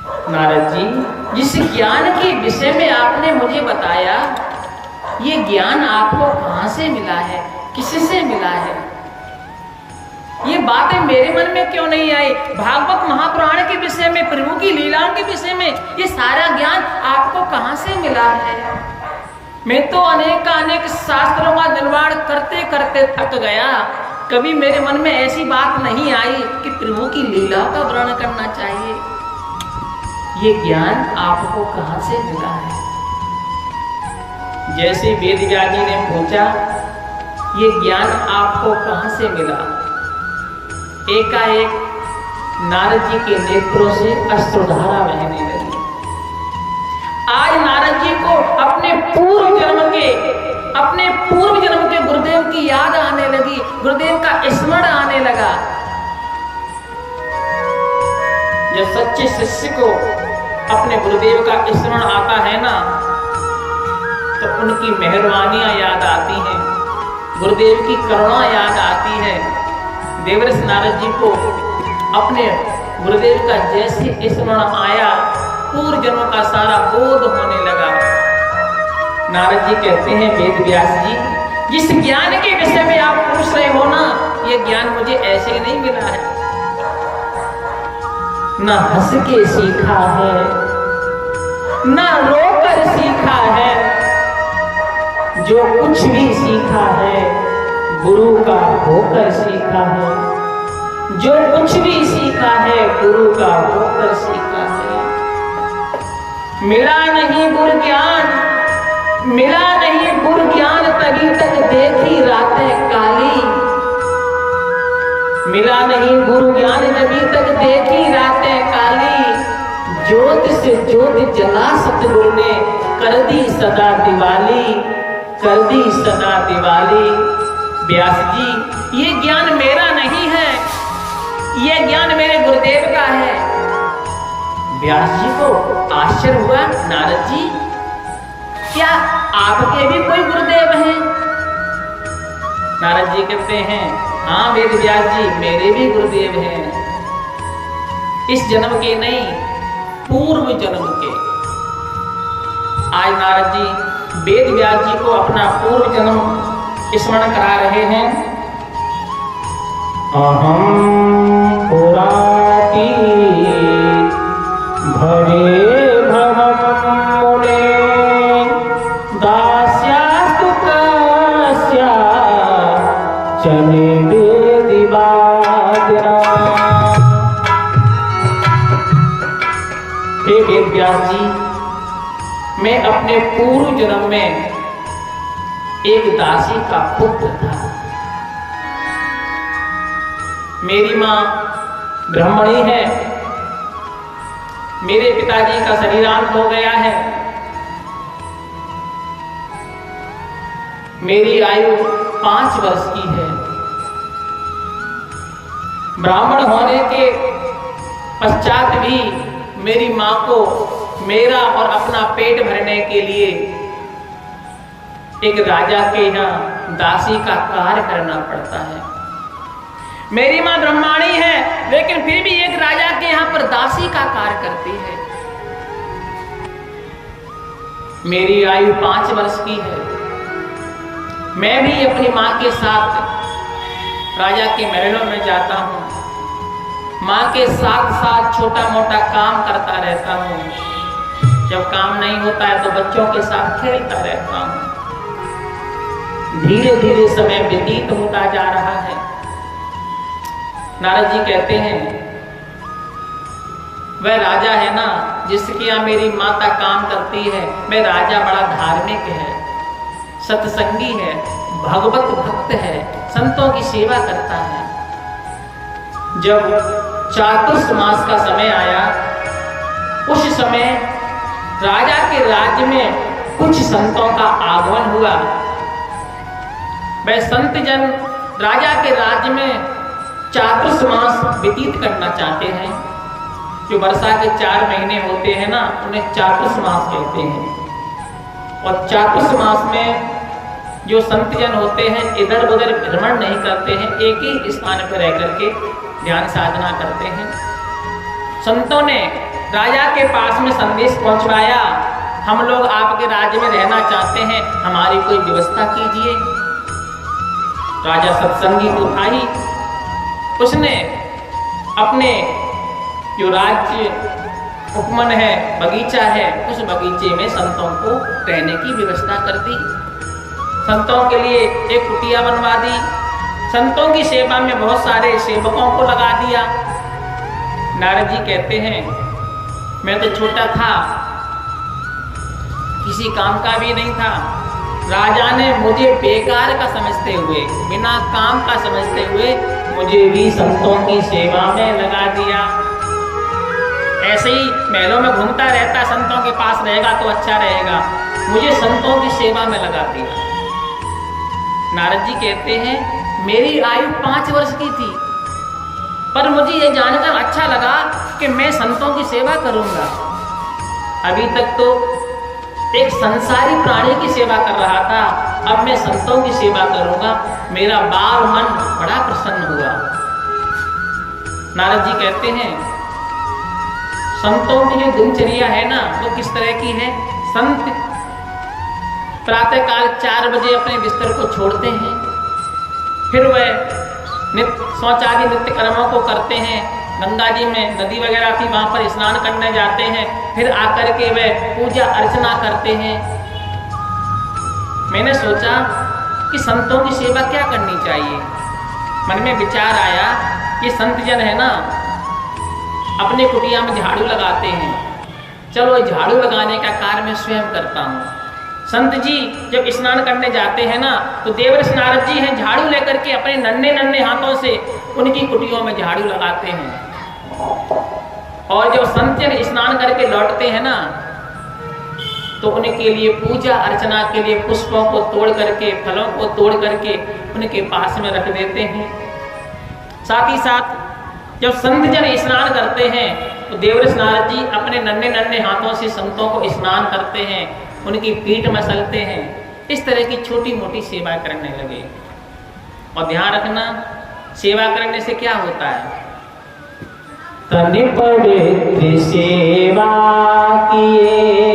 नारद जी, जिस ज्ञान के विषय में आपने मुझे बताया, ये ज्ञान आपको कहां से मिला है, किससे मिला है? ये बातें मेरे मन में क्यों नहीं आई? भागवत महापुराण के विषय में, प्रभु की लीलाओं के विषय में ये सारा ज्ञान आपको कहां से मिला है? मैं तो अनेक शास्त्रों का निर्माण करते करते थक गया। कभी मेरे मन में ऐसी बात नहीं आई कि प्रभु की लीला का वर्णन करना चाहिए। ये ज्ञान आपको कहां से मिला है? जैसे वेद व्यास जी ने पूछा, ये ज्ञान आपको कहां से मिला? एकाएक नारद जी के नेत्रों से अश्रुधारा बहने लगी। आज नारद जी को अपने पूर्व जन्म के गुरुदेव की याद आने लगी, गुरुदेव का स्मरण आने लगा। जब सच्चे शिष्य को अपने गुरुदेव का स्मरण आता है ना, तो उनकी मेहरबानियां याद आती हैं, गुरुदेव की करुणा याद आती है। देवर्षि नारद जी को अपने गुरुदेव का जैसे स्मरण आया, पूर्व जन्म का सारा बोध होने लगा। नारद जी कहते हैं, वेद व्यास जी, जिस ज्ञान के विषय में आप पूछ रहे हो ना, ये ज्ञान मुझे ऐसे ही नहीं मिला है। ना हंस के सीखा है, ना रोकर सीखा है। जो कुछ भी सीखा है गुरु का होकर सीखा है। जो कुछ भी सीखा है गुरु का होकर सीखा है। मिला नहीं गुरु ज्ञान, मिला नहीं गुरु ज्ञान, तभी तक देखी रातें काली। मिला नहीं गुरु ज्ञान, तभी तक देखी रातें काली। ज्योत से ज्योत जला सतगुरु ने, कर दी सदा दिवाली, कर दी सदा दिवाली। व्यास जी, ये ज्ञान मेरा नहीं है, ये ज्ञान मेरे गुरुदेव का है। व्यास जी को आश्चर्य हुआ, नारद जी, क्या आपके भी कोई गुरुदेव हैं? नारद जी कहते हैं, हाँ वेद व्यास जी, मेरे भी गुरुदेव हैं। इस जन्म के नहीं, पूर्व जन्म के। आज नारद जी वेद व्यास जी को अपना पूर्व जन्म स्मरण करा रहे हैं। अहम पुराती भवे भवम मुने, दास्यास्तु कस्या चने दिवादिना। हे वेद व्यास जी, मैं अपने पूर्व जन्म में एक दासी का पुत्र था। मेरी मां ब्राह्मणी है, मेरे पिताजी का शरीरांत हो गया है। मेरी आयु 5 वर्ष की है। ब्राह्मण होने के पश्चात भी मेरी मां को मेरा और अपना पेट भरने के लिए एक राजा के यहाँ दासी का कार्य करना पड़ता है। मेरी मां ब्रह्माणी है, लेकिन फिर भी एक राजा के यहाँ पर दासी का कार्य करती है। मेरी आयु 5 वर्ष की है। मैं भी अपनी मां के साथ राजा के महलों में जाता हूँ। मां के साथ साथ छोटा मोटा काम करता रहता हूँ। जब काम नहीं होता है तो बच्चों के साथ खेलता रहता हूँ। धीरे धीरे समय व्यतीत होता जा रहा है। नारद जी कहते हैं, वह राजा है ना जिसके यहाँ मेरी माता काम करती है, वह राजा बड़ा धार्मिक है, सत्संगी है, भगवत भक्त है, संतों की सेवा करता है। जब चातुर्मास का समय आया, उस समय राजा के राज्य में कुछ संतों का आगमन हुआ। वह संत जन राजा के राज्य में चातुर्मास व्यतीत करना चाहते हैं। जो वर्षा के 4 महीने होते हैं ना, उन्हें चातुर्मास कहते हैं। और चातुर्मास में जो संत जन होते हैं इधर उधर भ्रमण नहीं करते हैं, एक ही स्थान पर रह करके ध्यान साधना करते हैं। संतों ने राजा के पास में संदेश पहुंचवाया, हम लोग आपके राज्य में रहना चाहते हैं, हमारी कोई व्यवस्था कीजिए। राजा सत्संगी तो था ही, उसने अपने जो राज्य उपवन है, बगीचा है, उस बगीचे में संतों को रहने की व्यवस्था कर दी। संतों के लिए एक कुटिया बनवा दी, संतों की सेवा में बहुत सारे सेवकों को लगा दिया। नारद जी कहते हैं, मैं तो छोटा था, किसी काम का भी नहीं था, राजा ने मुझे बेकार का समझते हुए, बिना काम का समझते हुए मुझे भी संतों की सेवा में लगा दिया। ऐसे ही महलों में घूमता रहता, संतों के पास रहेगा तो अच्छा रहेगा, मुझे संतों की सेवा में लगा दिया। नारद जी कहते हैं, मेरी आयु 5 वर्ष की थी, पर मुझे ये जानकर अच्छा लगा कि मैं संतों की सेवा करूंगा। अभी तक तो एक संसारी प्राणी की सेवा कर रहा था, अब मैं संतों की सेवा करूंगा, मेरा बाल मन बड़ा प्रसन्न हुआ। नारद जी कहते हैं, संतों की जो दिनचर्या है ना, वो किस तरह की है। संत प्रातःकाल 4 बजे अपने बिस्तर को छोड़ते हैं, फिर वह शौचादि नित्य कर्मों को करते हैं, गंगा जी में नदी वगैरह थी वहां पर स्नान करने जाते हैं, फिर आकर के वह पूजा अर्चना करते हैं। मैंने सोचा कि संतों की सेवा क्या करनी चाहिए। मन में विचार आया कि संत जन है ना, अपने कुटिया में झाड़ू लगाते हैं, चलो झाड़ू लगाने का कार्य मैं स्वयं करता हूँ। संत जी जब स्नान करने जाते हैं ना, तो देवर्षि नारद जी हैं, झाड़ू लेकर के अपने नन्हे नन्हे हाथों से उनकी कुटियों में झाड़ू लगाते हैं। और जब संत जन स्नान करके लौटते हैं ना, तो उनके लिए पूजा अर्चना के लिए पुष्पों को तोड़ करके, फलों को तोड़ करके उनके पास में रख देते हैं। साथ ही साथ जब संत जन स्नान करते हैं, तो देवर्षि नारद जी अपने नन्हे नन्हे हाथों से संतों को स्नान करते हैं, उनकी पीठ मसलते हैं। इस तरह की छोटी मोटी सेवा करने लगे। और ध्यान रखना, सेवा करने से क्या होता है। तनि पवित्र सेवा किए